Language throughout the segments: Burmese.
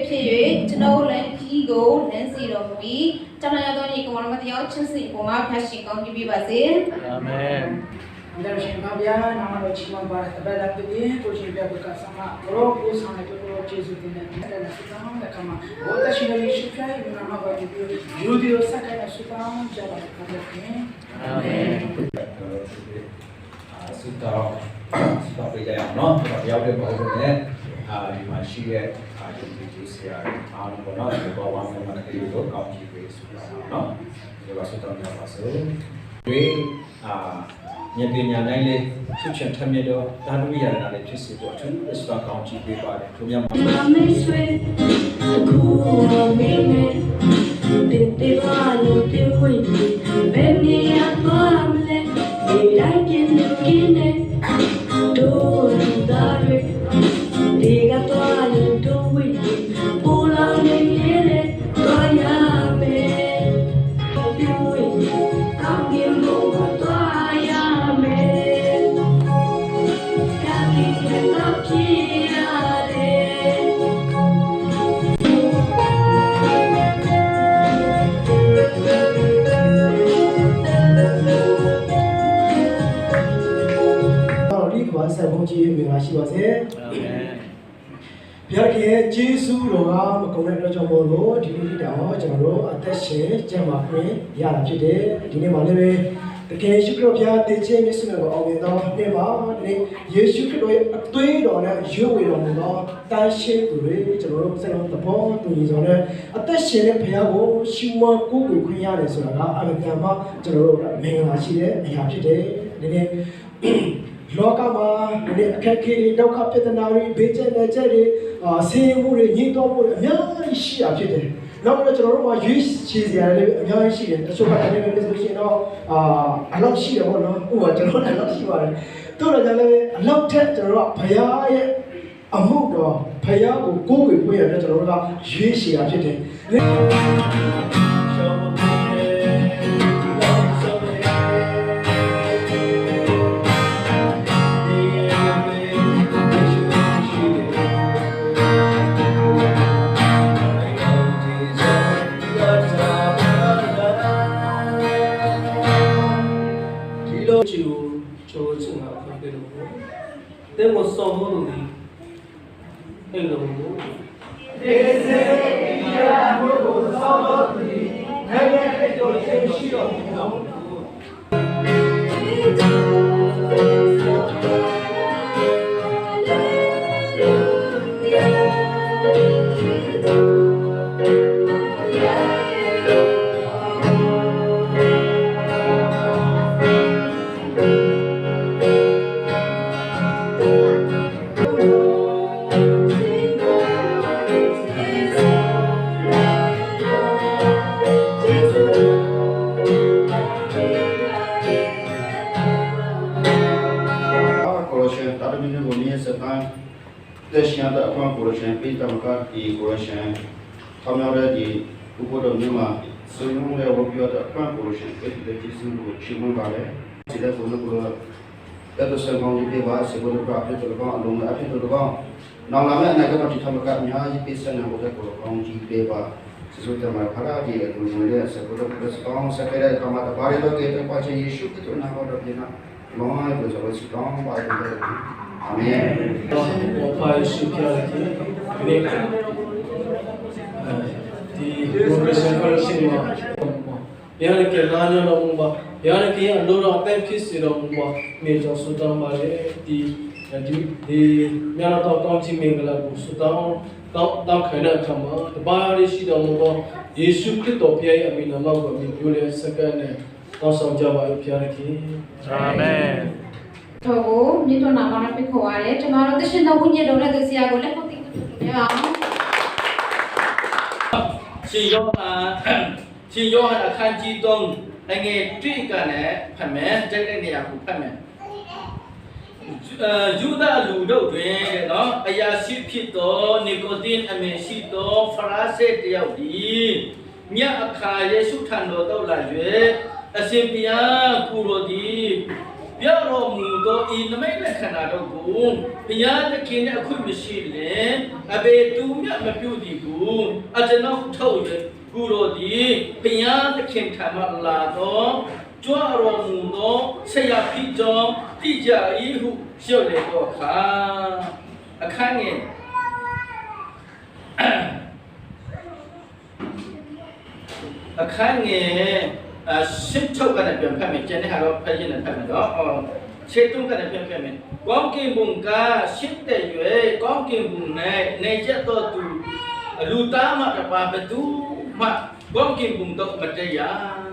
ဖြစ်ကျွန်တော်လည်းကြီးကိုလမ်းစီတော်မူပြီးကျွန်တော်ရသောညီကောင်မတရားချင်းစီပေါ်မှာဖတ်ရှင်ကောင်းပြပါစေအာမင်ဒါရှင်ပါဗျာနာမတော်ချီးမွမ်းပါတပည့်တော်တို့ကိုရှင်ပြတ်ကဆာမရောကိုဆောင်တဲ့တို့ကျေးဇူးတင်တဲ့တဲ့ဆုတောင်းတဲ့ကမှာဘောတရှိနေရှိခိုင်းနာမတော်ဒီယူဒီယိုစတဲ့ဆုတောင်းကြပါခင်ဗျာအာမင်ဆုတောင်းပေးကြရအောင်နော်ရောက်တဲ့ပုံစံနဲ့ဒီမှာရှိတဲ့ယုံကြည်ခြင်းဆရာအားလုံးပေါ့နော်ဒီဘောဝါမမကလေးတို့ကောင်းချီးပေးဆုတောင်းနော်ဒီပါဆုတောင်းကြပါစို့ဒီညပညာတိုင်းလေးချွတ်ချင်ထမြတော့ဒါတို့ရတာလည်းဖြစ်စေတော့သူစတာကောင်းချီးပေးပါတယ်သူများမှာမေဆွေအခုမင်းနဲ့တေပါလို့တေဝိဘယ်နေရာသွားမလဲဒီတိုင်းကျင်းနေတို့ဒါရီဒီကတော့လို့တို့ဝိပူလောင်နေရဲ့တော့ရမယ်တေဝိကောင်းကင်ဘုံတော့ရမယ်ကာကီတော့ဖြစ်ဆက်ဘုန်းကြီးမင်္ဂလာရှိပါစေ။အာမင်။ဘုရားရဲ့ကျေးဇူးတော်ကမကုန်တဲ့အတွက်ကြောင့်မို့လို့ဒီနေ့တော့ကျွန်တော်တို့အသက်ရှင်ကျမ်းမာခွင့်ရတာဖြစ်တယ်။ဒီနေ့မှာလည်းတကယ်ယေရှုခရစ်တော်ဘုရားတည်ခြင်းမျက်စိနဲ့အောင်မြင်သောနေ့မှာဒီယေရှုခရစ်တော်ရဲ့အသွေးတော်နဲ့ရွေးဝေတော်မူသောတန်ရှင်းသူတွေကျွန်တော်တို့စလုံးသဘောတူညီစွာနဲ့အသက်ရှင်တဲ့ဘုရားကိုရှုမကိုးကွယ်ခွင့်ရတယ်ဆိုတာကအမှန်တန်မှကျွန်တော်တို့မင်္ဂလာရှိတဲ့အရာဖြစ်တယ်။ဒီနေ့လောကမှာဒီအခက်အခဲတွေဒုက္ခပြဿနာတွေဘေးကျတဲ့ချက်တွေဆင်းရဲမှုတွေညှိတော့မှုတွေအများကြီးရှိတာဖြစ်တယ်။နောက်ပြီးတော့ကျွန်တော်တို့မှာရွေးချယ်စရာတွေအများကြီးရှိတယ်။တချို့ကတည်းကလည်းဆိုရှင်တော့အလောက်ရှိတယ်ပေါ့နော်။ဥပမာကျွန်တော်လည်းအလောက်ရှိပါတယ်။တို့တော့လည်းအလောက်ထက်ကျွန်တော်တို့ကဘုရားရဲ့အမှုတော်ဘုရားကိုကိုးကွယ်ခွင့်ရတဲ့ကျွန်တော်တို့ကရွေးချယ်တာဖြစ်တယ်။တဲ့မစောမလို့ဒီအဲ့လိုဒေစေဒီယာဘုသောတော်ဒီနိုင်ငံတော်ရှိတော်မူသောတဲ့ရှင်တဲ့အခွင့်ကိုရရှင်ပေးတမကဒီကိုရရှင်ထောင်ရတဲ့ဒီဥပဒေမျိုးမှာစုံလုံးရဲ့ဝပြောတဲ့အခွင့်ကိုရရှင်ပေးတဲ့ကျေးဇူးကိုချီးမွမ်းပါလေဒီတဲ့ဘုန်းတော်တဲ့တော့ဆောင်းကောင်းဒီပါစေဘုရားပြည့်တော်ကောင်းအလုံးအဖြစ်တော်ကောင်းနောက်လာမယ့်အနာဂတ်မှာဒီထမကအများကြီးပေးဆက်နေဖို့တဲ့ကိုကောင်းကြီးပေးပါစေတမခရာဒီလူမျိုးရဲ့စေဘုရားပြည့်ကောင်းဆက်ခဲ့တဲ့ကမ္ဘာတပါရီတော့တဲ့ပါချေယေရှုခရစ်တော်နာမတော်ပြန်လာမောင်ရဲ့ကိုစောစကောင်းပါတဲ့အာမင်ဘောပါရှိပြရတယ်ဒီနေ့ဒီ progression ကိုရှင်းမှာဘုရားကလာညတော်မူပါဘုရားကအလိုတော်အသက်ဖြစ်စေတော်မူပါမြေကျော်ဆုတောင်းပါလေဒီမြတ်တော်ကောင်းချီးမင်္ဂလာကိုဆုတောင်းတောင်းခံတဲ့အခါမှာတပါးရရှိတော်မူသောယေရှုခရစ်တော်ဘုရားရဲ့အမိနာမကိုမြည်ပြလဲစက္ကန့်နဲ့တောင်းဆောင်ကြပါဘုရားခင်အာမင်တော့မြေတော်နာမနဲ့ဖိတ်ခေါ်ရတယ်ကျွန်တော်တို့တရှင်တော်ဝိညာဉ်တော်နဲ့သူဆရာကိုလက်ဖို့သိဖို့လုပ်ရအောင်ရှင်ယောဟန်အခန်းကြီး3အငယ်1ကနေဖတ်မယ်တဲ့နေရာကိုဖတ်မယ်ယူဒလူတို့တွင်နော်အရာရှိဖြစ်သောနီကိုဒင်းအမည်ရှိသောဖရာစေတယောက်သည်ညအခါယေရှုထံတော်သို့လာ၍အရှင်ဘုရားကိုယ်တော်သည် ပြတော်မူသောဤနမိတ်လက္ခဏာတို့ကိုဘုရားသခင်ရဲ့အခွင့်မရှိလင်အဘေသူမြတ်မပြုသည်ကိုအကျွန်ုပ်ထုတ်၍ကုတော်သည်ဘုရားသခင်ထံမှလာသောကြွတော်မူသောဆရာဖြစ်ကြောင်းသိကြ၏ဟုလျှောက်လေတော့ခါအခန်းငယ်အခန်းငယ်ရှစ်ချုပ်ကနေပြန်ဖတ်မယ်ကျန်တဲ့ဟာတော့ဖတ်ရင်းနဲ့ဖတ်မယ်တော့ခြေတုံးကနေပြန်ဖတ်မယ်ကောင်းကင်ဘုံကရှစ်တဲ့ရွယ်ကောင်းကင်ဘုံ၌နေချက်တော်သူလူသားမှတပါဘသူမှကောင်းကင်ဘုံတော့မတရား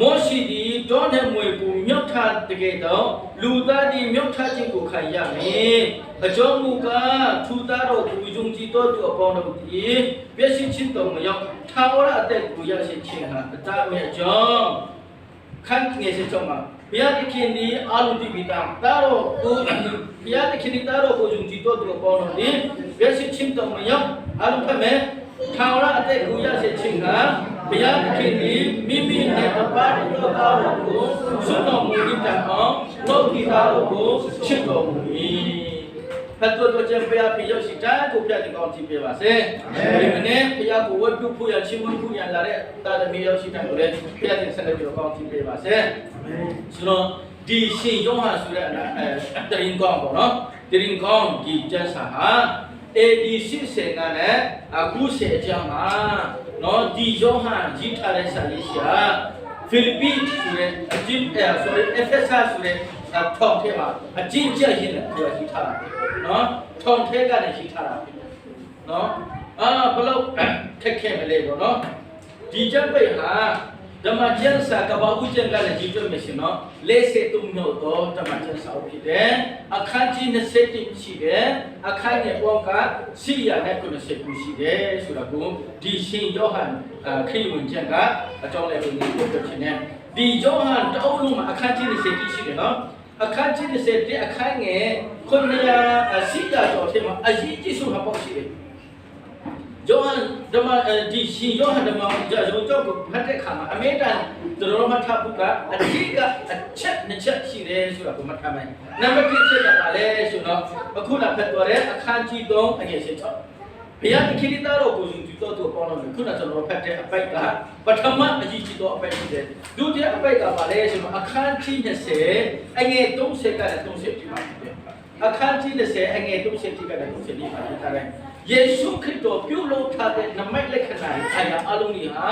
မောရှိဒီတောနဲ့မွေကိုမြောက်ထားတကယ်တော့လူသားဒီမြောက်ထားခြင်းကိုခံရမယ်အကြောင်းမူကားထူသားတော်သူယုံကြည်တော်သူအပေါင်းတို့ဒီမျက်စိချင်းတော်မရောက်ထာဝရအသက်ကိုရရှိခြင်းဟာအတားမဲ့ကြောင့်ခန့်ငယ်စေကြောင့်မှာဘုရားသခင်ဒီအာလူတိပိတာတာတော်ကိုဘုရားသခင်ဒီတာတော်ကိုယုံကြည်တော်သူအပေါင်းတို့ဒီမျက်စိချင်းတော်မရောက်အာလူဖက်မဲ့ထာဝရအသက်ကိုရရှိခြင်းကဘုရားသခင်ဒီမိမိနဲ့တပါးတော်သားတော်ကိုစွန့်တော်မူပြီးတတ်အောင်တောကိတာတော်ကိုချစ်တော်မူ၏ဖတ်တော်ခြင်းဘုရားပြည့်ရှိတဲ့ကိုပြတဲ့ကောင်းချီးပေးပါစေဒီမနေ့ဘုရားကိုဝတ်ပြုဖို့ရချင်းမှုဖို့ရလာတဲ့တာသမီရောက်ရှိတဲ့ကိုလည်းဘုရားတင်ဆက်လက်ပြီးကောင်းချီးပေးပါစေဆိုတော့ဒီရှင်ယောဟန်ဆိုတဲ့တရင်ကောင်းပေါ့နော်တရင်ကောင်းဒီကျမ်းစာဟာ AD 80နဲ့အခုစေအကြောင်းမှာနော်ဒီယောဟန်ကြီးထားတဲ့စာရေးရှာဖိလိပ္ပိဆိုတဲ့အကျဉ်းsorry Ephesus ဆိုတဲ့ထောင်ထဲမှာအကျဉ်းကျရင်းနဲ့ပြောရှိထားတာနော်ထောင်ထဲကနေရှိထားတာနော်ဘလို့ခက်ခဲမလဲပေါ့နော်ဒီကျမ်းပိတ်ဟာဓမ္မကျမ်းစာကဘာဦးကျမ်းကလည်းကြီးပြမယ်ရှင်နော်53မြို့တော့ဓမ္မကျမ်းစာဖြစ်တယ်အခန်းကြီး20ရှိတယ်အခန်းငယ်ပေါင်းက490ရှိတယ်ဆိုတာကိုဒီရှင်ယောဟန်ခရစ်ဝင်ကျမ်းကအကြောင်းလည်းကိုပြောပြခြင်းနဲ့ဒီယောဟန်တအုပ်လုံးမှာအခန်းကြီး20ရှိတယ်နော်အခန်းကြီး20အခန်းငယ်900ကျော်ထဲမှာအရေးကြီးဆုံးဟောရှိတယ်ယောဟန်ဓမ္မဒီရှင်ယောဟန်ဓမ္မကြောင့်ကိုဖတ်တဲ့အခါမှာအမေတန်တော်မှတ်ထားဖို့ကအတိကအချက်နှစ်ချက်ရှိတယ်ဆိုတာကိုမှတ်ထားမယ်နံပါတ်1ချက်ကပါလဲဆိုတော့အခုနဖတ်တော်တဲ့အခန်းကြီး3အငယ်16ဘုရားသခင်သားတော်ကိုယုံကြည်တော်သူပေါင်းလို့ခုနကျွန်တော်ဖတ်တဲ့အပိုက်ကပထမအကြီးကြီးသောအပိုက်ဖြစ်တယ်ဒုတိယအပိုက်ကပါလဲဆိုတော့အခန်းကြီး20အငယ်30ကနေ30ဒီမှာဖြစ်တယ်အခန်းကြီး20အငယ်30ကနေ30ဒီမှာဖြစ်တယ်ယေရှုခရစ်တော်ပြုလုပ်ထားတဲ့နမိတ်လက္ခဏာတွေအရာအလုံးတွေဟာ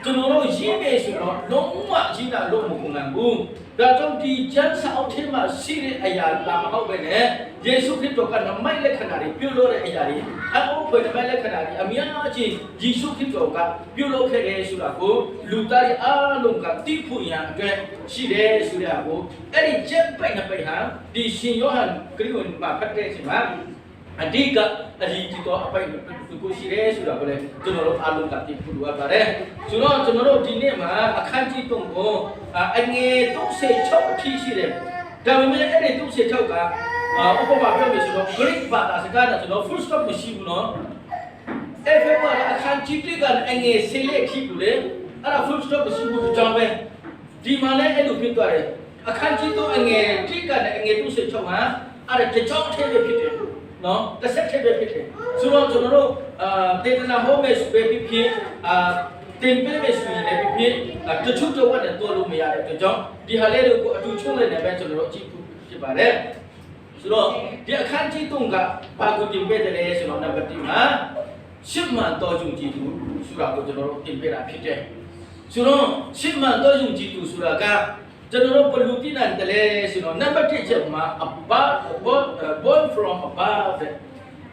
ကျွန်တော်တို့ရင်းနေဆိုတော့လုံးဝအကြီးတာလို့မကုန်နိုင်ဘူးဒါကြောင့်ဒီကျမ်းစာအုပ်ထဲမှာရှိတဲ့အရာလာမဟုတ်ပဲနဲ့ယေရှုခရစ်တော်ကနမိတ်လက္ခဏာတွေပြုလုပ်တဲ့အရာတွေအဖို့ဖွယ်နမိတ်လက္ခဏာတွေအများကြီးယေရှုခရစ်တော်ကပြုလုပ်ခဲ့တယ်ဆိုတာကိုလူသားတွေအားလုံးကသိဖို့ရန်အတွက်ရှိတယ်ဆိုတာကိုအဲ့ဒီကျမ်းပိုက်နှစ်ပိုက်ဟာဒီရှင်ယောဟန်ခရစ်ဝင်မှာဖတ်တဲ့အချိန်မှာအဓိကအရေးကြီးတော့အပိုင်ကိုရှိရဲဆိုတာကိုလည်းကျွန်တော်တို့အားလုံးကသိဖို့လိုအပ်ပါတယ်ဆိုတော့ကျွန်တော်တို့ဒီနေ့မှာအခန်းကြီး3ကိုအငယ်36အထိရှိတယ်ဒါပေမဲ့အဲ့ဒီ36ကဥပမာပြောမယ်ဆိုတော့ Greek ဘာသာစကားနဲ့ကျွန်တော် full stop မရှိဘူးနော်အဲ့ဒီမှာအခန်းကြီး3ကအငယ်10လေးအထိဘူးလေအဲ့ဒါ full stop မရှိဘူးကြောင့်ပဲဒီမှာလည်းအဲ့လိုဖြစ်သွားတယ်အခန်းကြီး3အငယ်3ကလည်းအငယ်36မှာအဲ့ဒါကြောင့်အထက်ပဲဖြစ်တယ်နော်တစ်ဆက်ထည့်ပဲဖြစ်တယ်ဆိုတော့ကျွန်တော်တို့တေတနာဟောမယ်ဆိုပဲဖြစ်တင်ပေးမယ်ဆိုရင်လည်းဖြစ်တချို့တော့နဲ့တော်လို့မရတဲ့အတွက်ကြောင့်ဒီဟာလေးတွေကိုအတူချုံးလိုက်နေပဲကျွန်တော်တို့အကြည့်ဖြစ်ပါတယ်ဆိုတော့ဒီအခန်းကြီး3ကဘာကိုတင်ပေးတယ်လဲဆိုတော့နံပါတ်1မှာရှစ်မှန်တော်ယုံကြည်သူဆိုတာကိုကျွန်တော်တို့တင်ပေးတာဖြစ်တယ်ဆိုတော့ရှစ်မှန်တော်ယုံကြည်သူဆိုတာကကျွန်တော်တို့ဘလူတိနန်တလဲဆိုတော့နံပါတ်1ချက်မှာ born from above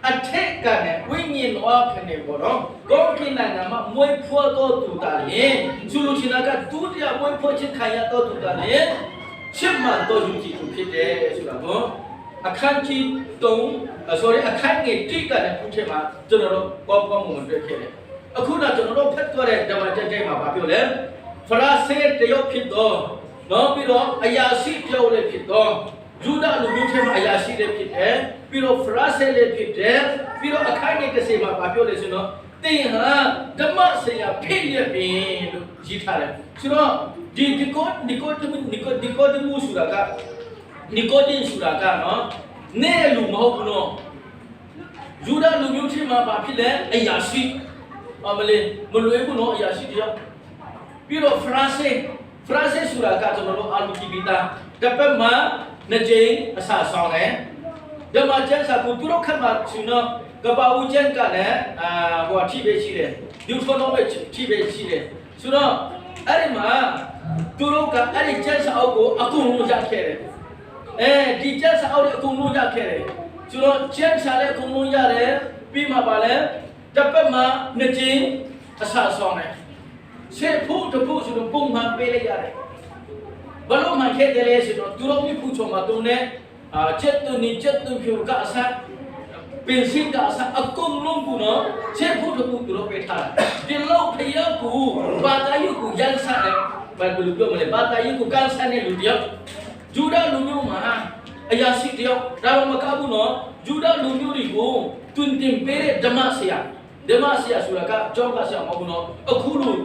အထက်ကနဲ့ဝိညာဉ်တော်ခနဲ့ပေါ့နော်ကောင်းကင်နိုင်ငံမှာမွေးဖွားတော်သူတာလေဆိုလို့ရှိရင်ကဒုတိယမွေးဖွားခြင်းခံရတော်သူတာလေရှစ်မှန်တော်ယုံကြည်သူဖြစ်တယ်ဆိုတာပေါ့အခန်းကြီး3 sorry အခန်းငယ်1ကလည်းဖြစ်မှာကျွန်တော်တို့ကောင်းမှတွေ့ခဲ့တယ်အခုတော့ကျွန်တော်တို့ဖတ်သွားတဲ့ဓမ္မကျမ်းထဲမှာဗာပြောလဲဖရာဆဲတယောက်ဖြစ်တော့နောက်ပြီးတော့အရာရှိပြောလည်းဖြစ်တော့ယူဒလူမျိုးထဲမှာအရာရှိလည်းဖြစ်တယ်ပြီးတော့ဖရာဆဲလည်းဖြစ်တယ်ပြီးတော့အခန်းငယ်30မှာဗာပြောလဲဆိုတော့သင်ဟာဒ ဓမ္မဆရာဖြစ်ရပင်လို့ကြီးထားတယ်ဆိုတော့ဒီနီကိုဒမှုဆိုတာကနီကိုဒင်းဆိုတာကနော်နဲ့လူမဟုတ်ဘူးနော်ယူဒလူမျိုးချင်းမှာဖြစ်တဲ့အရာရှိအမလေးမလွယ်ဘူးနော်အရာရှိတရားပြီးတော့ဖရန့်စစ်ဆိုတာကကျွန်တော်တို့အာလူကြည့်ပြီးသားတစ်ပတ်မှာနှစ်ကြိမ်အစာဆောင်တယ်ဓမ္မကျမ်းစာကိုသူတို့ခက်မှရှင်တော့ကပ္ပဦးကျမ်းကလည်းဟိုအထိပဲရှိတယ်ဒီဖုန်းတော့ပဲထိပဲရှိတယ်ဆိုတော့အဲ့ဒီမှာသူတို့ကအဲ့ဒီကျမ်းစာအုပ်ကိုအကုန်လုံးရခဲ့တယ်ဒီကျမ်းစာအုပ်တွေအကုန်လုံးရခဲ့တယ်ဆိုတော့ကျမ်းစာလည်းအကုန်လုံးရတယ်ပြီးမှပါလဲတစ်ပတ်မှာနှစ်ကြိမ်အစာဆောင်တယ်ရှေ့ဖို့တဖို့ဆိုတော့ပုံမှန်ပေးလိုက်ရတယ်ဘလို့မှခဲ့တယ်လေဆိုတော့သူတို့မြခုချုံမှာတုံးနဲ့ချက်တူဖြူကအစားပင်စင်ကအစားအကုန်လုံးကူနော်ရှေ့ဖို့တဖို့သူတို့ပေးထားတယ်ဒီလောက်ဖျက်ကူဘာသာရေးကိုရန်စားတယ်ဘာလို့ပြောမလဲဘာသာရေးကိုကန်ဆန်တဲ့လူတယောက်ဂျူဒလူမျိုးမှာအရာရှိတယောက်ဒါတော့မကဘူးနော်ဂျူဒလူမျိုးတွေကိုတွင်တင်ပေးတဲ့ဓမ္မဆရာဆိုတာကကျောင်းကဆရာမဟုတ်ဘူးနော်အခုလို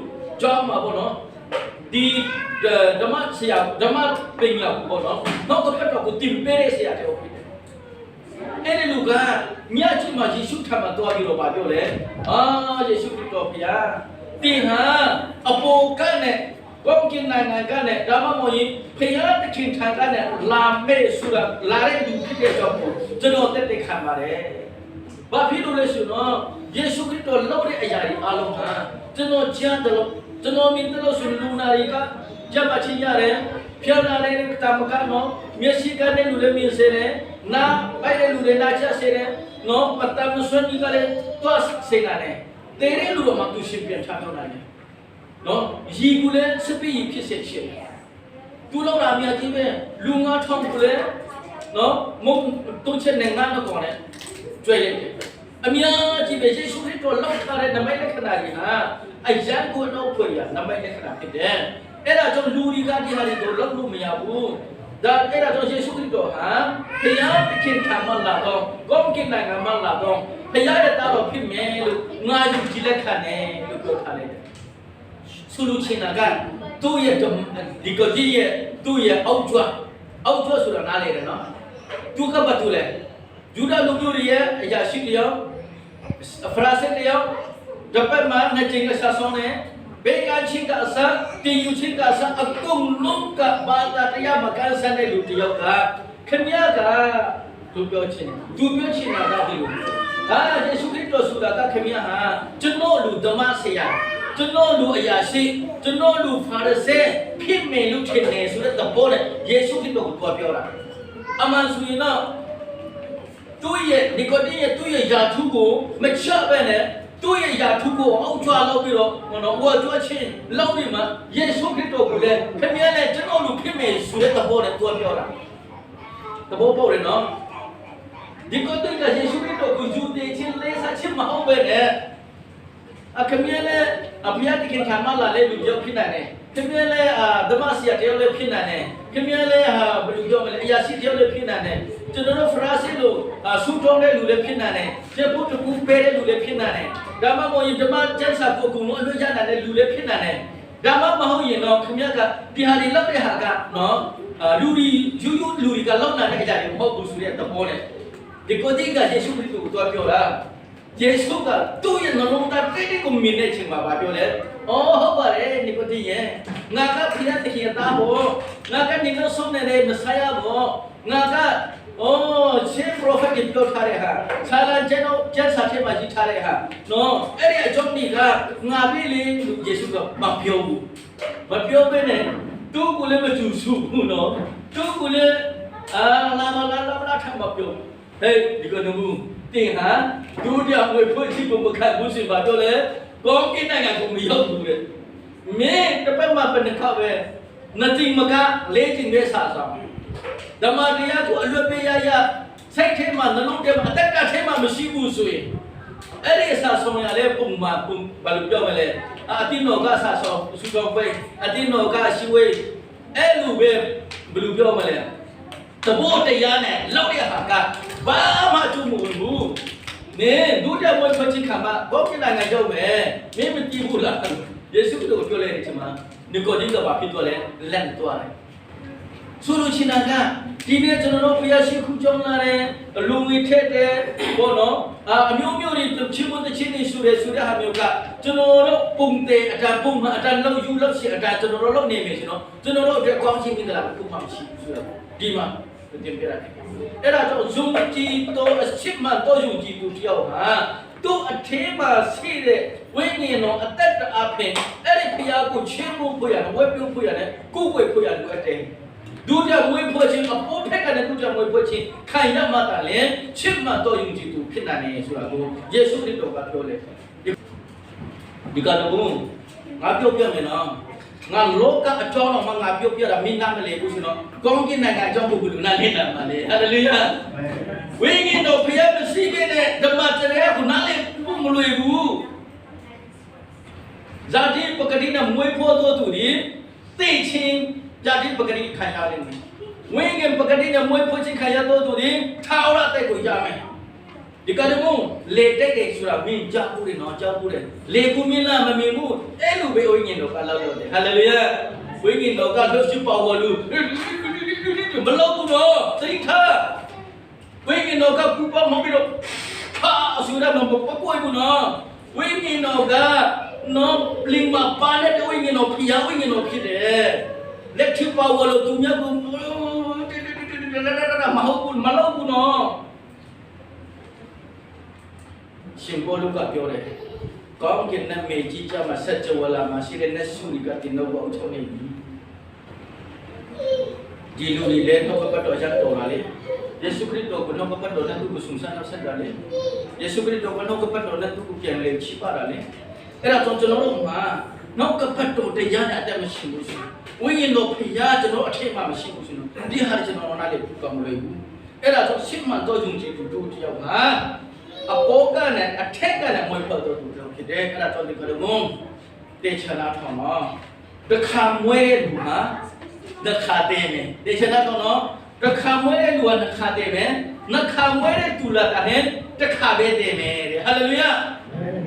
ကျောင်းမှာပေါ့နော်ဒီဓမ္မဆရာဓမ္မပညာပေါ့နော်နောက်တစ်ခါတော့ကိုတင်ပေးတဲ့ဆရာတယောက်ဖြစ်တယ်အဲ့ဒီလူကမြတ်ကြီးမှာယေရှုထံမှာတွားပြီးတော့ပြောလေယေရှုခရစ်တော်ဖျားတင်ဟာအပေါ်ကနဲ့ကောင်းကင်နိုင်ငံကနဲ့ဓမ္မမောကြီးဖျားတခင်ထံကနဲ့လာမဲ့ဆိုတာလာတဲ့လူဖြစ်တဲ့ကြောင့်ကျွန်တော်တက်ခံပါတယ်ဘာဖြစ်လို့လဲဆိုတော့ယေရှုခရစ်တော်လုပ်တဲ့အရာတွေအားလုံးဟာကျွန်တော်ကြားတယ်လို့ကျွန်တော်မြင်တယ်လို့ဆိုလူနာတွေကကြပ်မချင်းရတယ်ဖျားနာတဲ့တမကနော်မျက်စိကနဲ့လူလည်းမြင်စေတယ်နားပိုက်တဲ့လူလည်းနားချစေတယ်နော်မတမဆွမ်းကြီးကလည်းတွားစေလာတယ်တဲတဲ့လူတော့မှသူရှင်ပြန်ထားတော့နိုင်တယ်နော်ရီကူလည်းစပီးဖြစ်စေချင်တယ်သူလောက်လာမြတ်ကြီးပဲလူငါထောင်းကူလည်းနော်မုံတုံးချက်နဲ့ငါတော့ကောနဲ့ကျွဲလိုက်တယ်အများကြီးပဲယေရှုခရစ်တော်လောက်ထားတဲ့နမိတ်လက္ခဏာတွေဟာအယံကိုတော့ဖွင့်ရနမိတ်လက္ခဏာဖြစ်တယ်အဲ့ဒါကြောင့်လူတွေကဒီဟာတွေကိုလောက်လို့မရဘူးဒါအဲ့ဒါကြောင့်ယေရှုခရစ်တော်ဟာဘုရားသခင်ထံမှာလာတော့ကောင်းကင်နိုင်ငံမှာလာတော့ဘုရားရဲ့သားတော်ဖြစ်မယ်လို့ငါယူကြည်လက်ခံတယ်လို့ပြောထားလိုက်တယ်ဆူလူချင်းနာကသူ့ရဲ့ဒီကကြီးရဲ့သူ့ရဲ့အောက်ကျွတ်ဆိုတာနားလေတယ်နော်သူကဘာတူလဲယူဒလူမျိုးရဲ့အရာရှိတယောက်ဖရာစစ်တယောက်တပတ်မှနှစ်ကြိမ်လက်ဆောင်နဲ့ဘေကချင်းကအစားတင်ယူချင်းကအစားအကုန်လုံးကဘာသာတရားမကန်ဆန်တဲ့လူတယောက်ကခင်ဗျားကသူပြောချင်တာကဒီလိုယေရှုခရစ်တော်ဆိုတာကခင်ဗျားဟာကျွန်တော်လူဓမ္မဆရာကျွန်တော်လူအရာရှိကျွန်တော်လူဖာရစဲဖြစ်မယ်လို့ထင်တယ်ဆိုတဲ့သဘောနဲ့ယေရှုခရစ်တော်ကိုပြောတာအမှန်ဆိုရင်တော့သူ့ရဲ့နီကိုဒီရဲ့သူ့ရဲ့ယာထုကိုမချပဲနဲ့သူ့ရဲ့ယာထုကိုအောက်ချလောက်ပြီးတော့ဟိုကျွတ်ချင်းလောက်နေမှာယေရှုခရစ်တော်ကိုလည်းခင်ဗျားလည်းကျွန်တော်လူဖြစ်မယ်ဆိုတဲ့သဘောနဲ့ပြောတာသဘောပေါက်တယ်နော်ဒီကိုဒီကယေရှုခရစ်တော်ကိုယူတဲ့ချင်းလေးစားချင်းမဟုတ်ပဲနဲ့ခင်ဗျားလည်းအပြတ်တခင်ခံမလာလေလူရောက်ဖြစ်နိုင်တယ်ခင်ဗျားလည်းဓမ္မဆရာတယောက်လည်းဖြစ်နိုင်တယ်ခင်ဗျားလည်းဘယ်လိုပြောမလဲအရာရှိတယောက်လည်းဖြစ်နိုင်တယ်ကျွန်တော်တို့ဖရာစစ်လို့ဆူတောင်းတဲ့လူလည်းဖြစ်နိုင်တယ်ကျေဖို့တကူပေးတဲ့လူလည်းဖြစ်နိုင်တယ်ဒါမှမဟုတ်ရင်ဓမ္မကျမ်းစာကိုကုံလို့အလွတ်ရနိုင်တဲ့လူလည်းဖြစ်နိုင်တယ်ဒါမှမဟုတ်ရင်တော့ခင်ဗျားကဒီဟာတွေလောက်တဲ့ဟာကနော်လူတွေကလောက်နိုင်တဲ့အရာတွေမဟုတ်ဘူးဆိုတဲ့သဘောနဲ့ဒီကိုတိကယေရှုခရစ်ကိုသွားပြောတာယေရှုကသူ့ရဲ့နှလုံးသားတိတ်တိတ်ကိုမြင်တဲ့အချိန်မှာပြောလဲဟုတ်ပါတယ်ဒီကိုတိရဲ့ငါကဖျားတခင်သားဘောငါကနေလို့ဆုံးနေတဲ့မဆာယာဘောငါကရှေးပရိုဖက်ကိုပြောထားတဲ့ဟာဆာလာကျန်စာထဲမှာရေးထားတဲ့ဟာနော်အဲ့ဒီအကြောင်းကြီးကငါပြေးလေလို့ယေရှုကမပြောဘူးမပြောဘဲနဲ့သူ့ကိုလည်းမကျူစုဘူးနော်သူ့ကိုလည်းလာထမ်းမပြောဟေးဒီကနေ့တင်ဟာဒုတိယဝေဖွင့်ကြည့်ဖို့မခံဘူးဆိုပါတော့လေကောင်းကင်နိုင်ငံကိုမရောက်ဘူးလေမင်းတပတ်မှဘယ်နှခါပဲနှစ်ကြိမ်မကလေးကြိမ်ပဲစားဆောင်ဓမ္မတရားကိုအလွတ်ပေးရစိတ်ထဲမှာနှလုံးထဲမှာအတက်ကထဲမှာမရှိဘူးဆိုရင်အဲ့ဒီစားဆောင်ရလဲပုံမှန်ဘာလို့ပြောမလဲအတင်းတော်ကစားဆောင်စုတော်ပဲအတင်းတော်ကရှိဝေးအဲ့လိုပဲဘယ်လိုပြောမလဲတဘောတရားနဲ့လောက်ရဟာကဘာမှအကျိုးမဝင်ဘူး 네, 누가 뭐 터치 가마, 거기 나가 저매, 매면 뛰고라. 예수도 교례했지만, 니꺼니까 와피 돌래, 렌 또아래. 수로 지나가, 디네 저노 피아시 쿠정나래, 룽이 테데, 뭐노, 묘묘리 좀 지문도 지니 수레 하묘가, 저노로 뽕대, 아다 뽕, 아다 럭유 럭시, 아다 저노로 럭 내면시노, 저노로 저 광신민들아 쿠팡시 수레, 디마, 그 템페라테. 에라 저 용지 또 10만 또 용지 또 뛰어가 또 테마 세레 왜니노 아따 앞에 에리 피하고 최고 보야는 외병 보야는 고고에 보야는 어때 누자 왜 퍼진 앞포패가는 누자 왜 퍼진 카이나마다래 10만 또 용지 또 피나네 소라고 예수 그리스도가 표래 네가 너무 아뼈뼈면은 ngàn lỗ các cho nó mang ngà biểu là mình nam lệ của nó con cái này ngà cho phụ nữ là lên làm mà lệ hallelujah vì cái đầu phía bên xí bên này đâm mặt cho đấy của nó lên cũng một lùi vụ gia đình bậc đi nằm muối phô tô thủ đi tê chín gia đình bậc đi khai ra lên vì cái bậc đi nằm muối phô chín khai ra tô thủ đi thao ra tay của cha mẹ di kadang le tek dek surah min jauh deh no jauh deh le kumila mamimu lu be ingin do kalau do haleluya ingin do kalau si power lu belum no cerita ingin do ka kupa mau bido ha sudah mempakoi pun no ingin do ka no lima panet ingin do pia ingin do kide le si power lu tunya ku malau pun noရှင်ဘောလူကပြောတယ်ကောင်းကင်နဲ့မေကြီးကြမှာဆက်ကြဝလာမှာရှိတဲ့နတ်ဆုတွေကတင်တော့အောင်ချုံနေပြီဒီလူတွေလည်းတော့ပတ်တော်ချက်တော်လာလေယေရှုခရစ်တော်ကတော့ပတ်တော်နဲ့သူ့ကိုဆုံဆန်းနောက်ဆက်တာလေယေရှုခရစ်တော်ကတော့ပတ်တော်နဲ့သူ့ကိုပြန်လေချိပါတာလေအဲ့ဒါကြောင့်ကျွန်တော်တို့မှာနောက်ကပတ်တော်တရားနဲ့အတက်မရှိဘူးဆိုဝိညာဉ်တော်ဖျားကျွန်တော်အထက်မှာမရှိဘူးဆိုတော့ဒီဟာကျွန်တော်နားလေဘူးကောင်းမလို့ဘူးအဲ့ဒါကြောင့်ရှင်းမှန်တော့ယုံကြည်သူတို့တယောက်ဟာအပေါ်ကနဲ့အထက်ကနဲ့မွေးဖော်တော်သူတို့ဖြစ်တယ်အဲ့ဒါတော့ဒီကရုံတေချနာထောင်းတော့တခါမွေးတဲ့လူဟာတခါတည်းမယ်တေချနာထောင်းတော့တခါမွေးတဲ့လူဟာတခါတည်းမယ်နှစ်ခါမွေးတဲ့သူလာတဲ့တခါပဲတည်းမယ်တဲ့ဟာလေလုယာ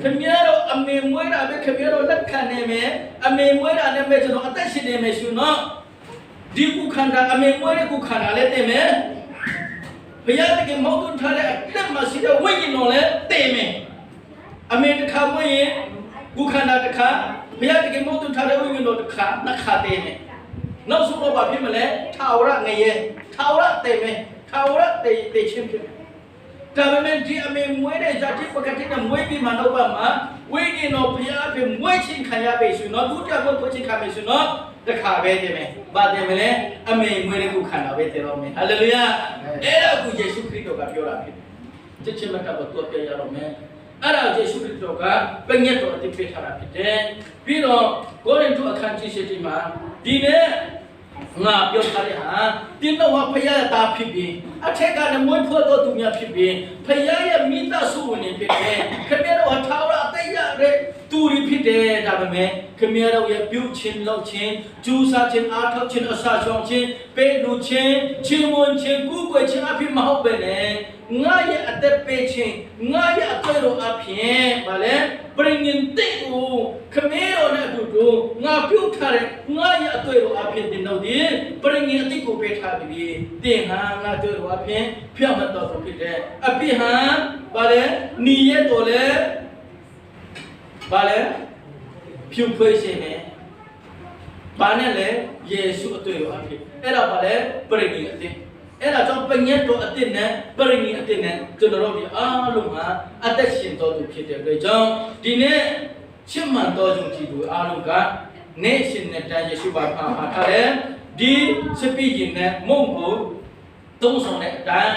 ခင်ဗျားတို့အမေမွေးတာပဲခင်ဗျားတို့လက်ခံနေမယ်အမေမွေးတာနဲ့ပဲကျွန်တော်အသက်ရှင်နေမယ်ရှင်နော်ဒီကုခန္ဓာအမေမွေးတဲ့ကုခန္ဓာလည်းတည်းမယ်ဘုရားတကယ်မောက်သွန်းထားတဲ့အတက်မှာရှိတဲ့ဝိညာဉ်တော်လည်းတည်မယ်အမေတစ်ခါမွေးရင်ကုခန္ဓာတစ်ခါဘုရားတကယ်မောက်သွန်းထားတဲ့ဝိညာဉ်တော်တစ်ခါနှစ်ခါတည်မယ်နောက်ဆုံးတော့ဘာဖြစ်မလဲထာဝရငရဲထာဝရတည်မယ်ထာဝရတည်ချင်းဖြစ်မယ်ဒါပေမဲ့ဒီအမေမွေးတဲ့ဇာတိပကတိနဲ့မွေးပြီးမှတော့ပါမှာဝိညာဉ်တော်ဘုရားအပြင်မွေးချင်းခံရပြီဆိုတော့ဒုတိယဘုရားချင်းခံပြီဆိုတော့တခါပဲတည်မယ်ဘာတည်မလဲအမေမွေးတဲ့ကုခန္ဓာပဲတည်တော့မယ်ဟာလေလုယာအဲ့ဒါကိုယေရှုခရစ်တော်ကပြောတာဖြစ်တယ်ချက်ချင်းမကပ်တော့ပြရတော့မယ်အဲ့ဒါယေရှုခရစ်တော်ကပညတ်တော်အတိပေးထားတာဖြစ်တယ်ပြီးတော့ကိုရိန္သုအခန်းကြီး7မှာဒီနေ့ငါပြောထားတဲ့ဟာတင်းတော့ဖခင်ရဲ့သားဖြစ်ပြီးအထက်ကလည်းမွေးဖွားတော်သူများဖြစ်ပြီးဖခင်ရဲ့မိသားစုဝင်တွေဖြစ်တယ်ခင်ဗျားတို့ဟာထာဝရအသက်ရတဲ့သူတွေဖြစ်တယ်ဒါပေမဲ့ခင်ဗျားတို့ရဲ့ပြုခြင်းလုပ်ခြင်းကြိုးစားခြင်းအားထုတ်ခြင်းအစာရှောင်ခြင်းပေးလူခြင်းချီးမွမ်းခြင်းကူးကွယ်ခြင်းအဖြစ်မဟုတ်ပဲနဲ့ငါရဲ့အသက်ပေးခြင်းငါရဲ့အသွေးတော်အဖြစ်ဗါလဲပရိညင်တဲ့ကိုခမဲတော်နဲ့အတူတူငါပြုတ်ထားတဲ့ငါရဲ့အသွေးတော်အဖြစ်တင်တော့ဒီပရိညင်အတိတ်ကိုပေးထားပြီးတင်ဟာငါတို့တော်အဖြစ်ဖြတ်မတော်သူဖြစ်တဲ့အဖြစ်ဟာဗါလဲညီရဲ့တော်လဲဗါလဲဖြူဖွေးခြင်းနဲ့ဗါနဲ့လဲယေရှုအသွေးတော်အဖြစ်အဲ့ဒါဗါလဲပရိညင်အတိတ်အဲ့ဒါကြောင့်ပညတ်တော်အစ်စ်နဲ့ပရိနိအစ်စ်နဲ့ကျွန်တော်တို့ဒီအားလုံးဟာအသက်ရှင်တော်သူဖြစ်တဲ့အတွက်ကြောင့်ဒီနေ့ချစ်မှန်တော်သူကြည်သူအားလုံးကနေ့ရှင်နဲ့တန်ယေရှုပါဖာထားတယ်ဒီစပိရင်နဲ့မုံကိုသုံးဆောင်တဲ့အတိုင်း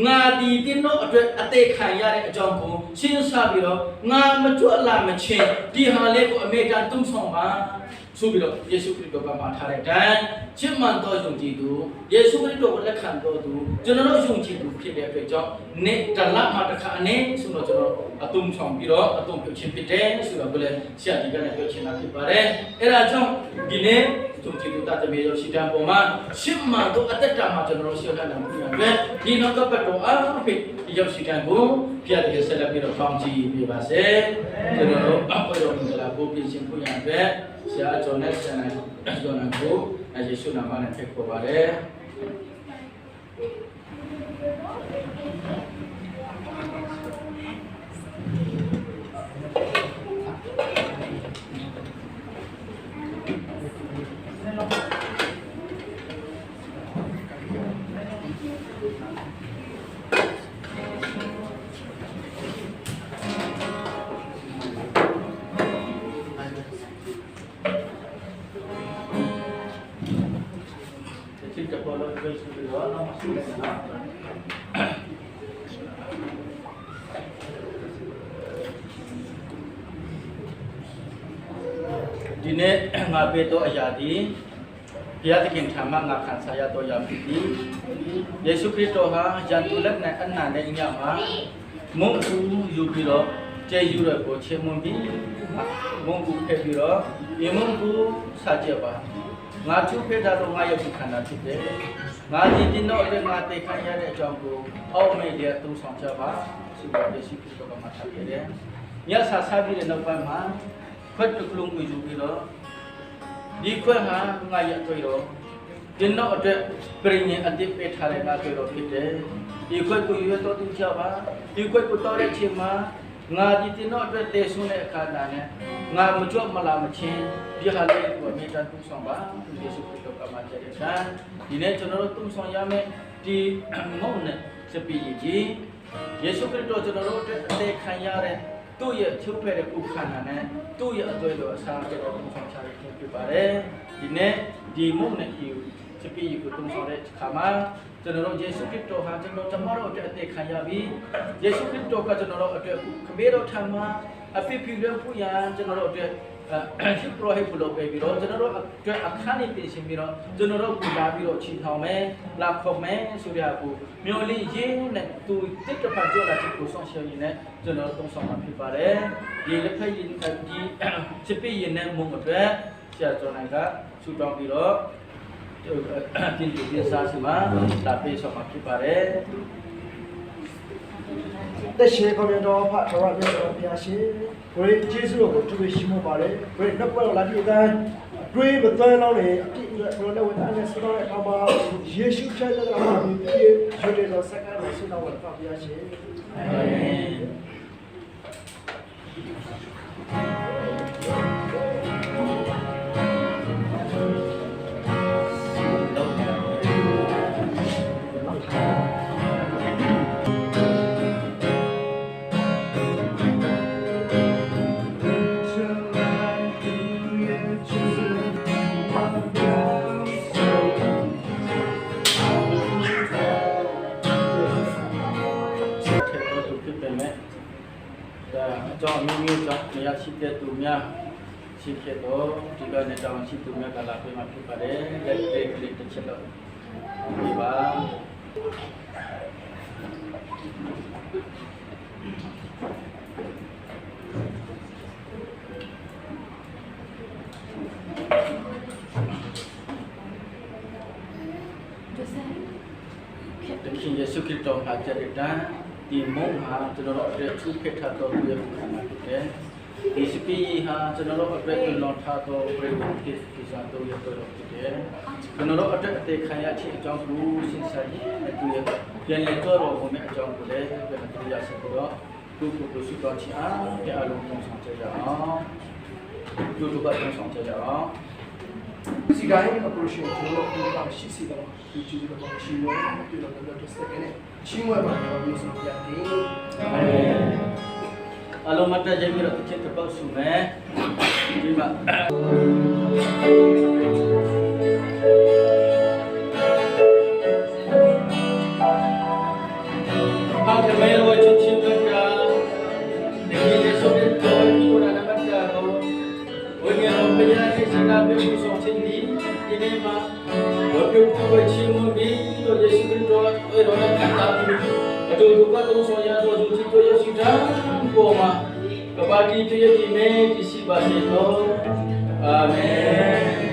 ငါဒီတင်းတို့အတွက်အသေးခံရတဲ့အကြောင်းကိုရှင်းပြပြီးတော့ငါမကြွလာမချင်းဒီဟာလေးကိုအမေကန်သုံးဆောင်ပါဆိုပြီးတော့ယေရှုခရစ်တော်ကမှာထားတဲ့အတိုင်းချစ်မှန်တော်ယုံကြည်သူယေရှုခရစ်တော်ကိုလက်ခံတော်သူကျွန်တော်တို့ယုံကြည်သူဖြစ်တဲ့အတွက်ကြောင့်နေ့တလမှာတစ်ခါအနေဆိုတော့ကျွန်တော်အတုံးဆောင်ပြီးတော့အတုံးပြုတ်ခြင်းဖြစ်တယ်ဆိုတော့ဘယ်လဲဆရာကြီးကလည်းပြောချင်တာဖြစ်ပါတယ်အဲ့ဒါကြောင့်ဒီနေ့ chúng chỉ chúng taจะมีเราสิดังประมาณ10มันตัวอัตตามาจนเราเสียกันนะอย่างเงี้ยดีน้องก็เป็นตัวผิดที่เราสิดังกูเพียรที่จะเสร็จแล้วเราฟังจีบีบาเซ่จนเราก็ยอมจะลาบุปิชิมผู้อย่างเงี้ยเสียจนนั้นเสียนั้นจนนั้นกูอาจจะสุนัขมันเทคโอบาเร่ ဒီနေ့ငါပေးတော့အရာဒီဘုရားသခင်ထံမှငါခံစားရတော့ရဖြစ်သည်ယေရှုခရစ်တော်ဟာယန်တူလက်နဲ့အနန္တနဲ့ညမှာမုန်းသူယူပြီးတော့ကျေးဇူးတော်ကိုချီးမွမ်းပြီးမုန်းသူဖက်ပြီးတော့ဒီမုန်းသူစာကြပါငါသူဖက်တာတော့ငါရဲ့ခန္ဓာဖြစ်တယ်ငါဒီတင်တော့လည်းငါတေခံရတဲ့အကြောင်းကိုအောက်မေ့တဲ့သူဆောင်ကြပါဆိုတော့ယေရှုခရစ်တော်ကမှထားခဲ့တယ်ညဆာစားပြီးတဲ့နောက်ပိုင်းမှာခွတ်တုလုံးကိုယူပြီးတော့ဒီခွတ်ဟာငါရတွေ့တော့ဒီနောက်အတွက်ပြင်ရင်အတိတ်ပေးထားတဲ့ငါတွေ့တော့ဖြစ်တယ်ဒီခွတ်ကိုယူရတော့သူကြပါဒီခွတ်ကိုတော်တဲ့ချိန်မှာငါဒီတင်တော့အတွက်တည်ဆွတဲ့အခါတိုင်းနဲ့ငါမကြွမလာမချင်းဒီဟာလေးကိုအမြဲတမ်းသူဆောင်ပါသူယေရှုခရစ်တော်ကမှကြတဲ့ဆန်ဒီနေ့ကျွန်တော်တို့သူဆောင်ရမယ်ဒီမုံနဲ့စပီကြီးယေရှုခရစ်တော်ကျွန်တော်တို့အတွက်အသေးခံရတဲ့သူ့ရဲ့ချုပ်ဖက်တဲ့ဥခန္ဓာနဲ့သူ့ရဲ့အသွေးတော်အစားကြတော့ဆောင်ချရဖြစ်ပါတယ်ဒီနေ့ဒီမုံနဲ့ဒီစပီကိုသူဆောင်တဲ့ခါမှာကျွန်တော်တို့ယေရှုခရစ်တော်ဟာကျွန်တော်တို့အတွက်အသေးခံရပြီးယေရှုခရစ်တော်ကကျွန်တော်တို့အတွက်ခမေတော်ထံမှာအဖြစ်ပြုလို့ဖို့ရန်ကျွန်တော်တို့အတွက်ရှိပရိုဟိပလိုပဲပြီးတော့ကျွန်တော်တို့အတွက်အခန်းနဲ့ပြင်ဆင်ပြီးတော့ကျွန်တော်တို့ပူလာပြီးတော့ချီထောင်မယ်လာခေါ်မယ်ဆိုရကိုမျိုးလေးရင်းနဲ့သူတစ်တစ်ဖက်ကြောလာတဲ့ကိုဆောင်ရှောင်းရင်းနဲ့ကျွန်တော်တို့ဆောင်မှာဖြစ်ပါတယ်ဒီလက်ဖက်ရင်းဒီစပီရင်းနဲ့မုံအတွက်ဆရာကျော်နိုင်ကဆူတောင်းပြီးတော့တင်ပြပြစားစီမှာလာပေးဆောင်မှာဖြစ်ပါတယ် တက်ရှိကွန်ပျူတာဖတ်တော်ရပြတော်ပြရှိကိုယ်ကျေးဇူးတော်ကိုသူရှိမှုပါတယ်ကိုယ်နောက်ပေါ်လာဒီတိုင်းတွေးမသွမ်းလောက်နေအပြည့်ကိုလည်းဝန်ထမ်းနဲ့ဆက်တော့အခါမှာယေရှုခရစ်တော်ကပြည့်ရွှေတော်စက္ကန့်နဲ့ဆုတောင်းဝတ်ပါပြရှိအာမင် cho mình như cho người ta xin tiền tù nha xin tiền đó chỉ cần để cho xin tù nha cả là về mặt chúng ta để được chất lượng vì ba khi Yesus Kristus hadir di mongha cenderung ada cukup atau dia bukan ada di sepi ha cenderung ada cenderung atau berikut satu yang berbeda cenderung ada tekaya cik jangku sinsai itu yang lekor orang yang jangku deh dan dia sekolah tu suka cia dia alung saja tu juga sajaစီတိုင်းအပရိုရှင်ကျွန်တော်တို့ကရှိစီတော့ဒီကျူတော့ရှိလို့ဒီလိုတော့စတဲ့နဲ့ချင်းဝဲပါတော့မျိုးစုပြတယ် Kalau mata jadi kita cek tepat sungai, cuma. Kalau main wajib cinta, ini sesuatu yang ada pada kau. Orang yang punya kesana berusaha sendiri, ini mah waktu wajib mudi, wajib cinta, orang kata itu juga tu soalnya wajib cinta yang sudah. Koma kepada dia di sini di si basito amin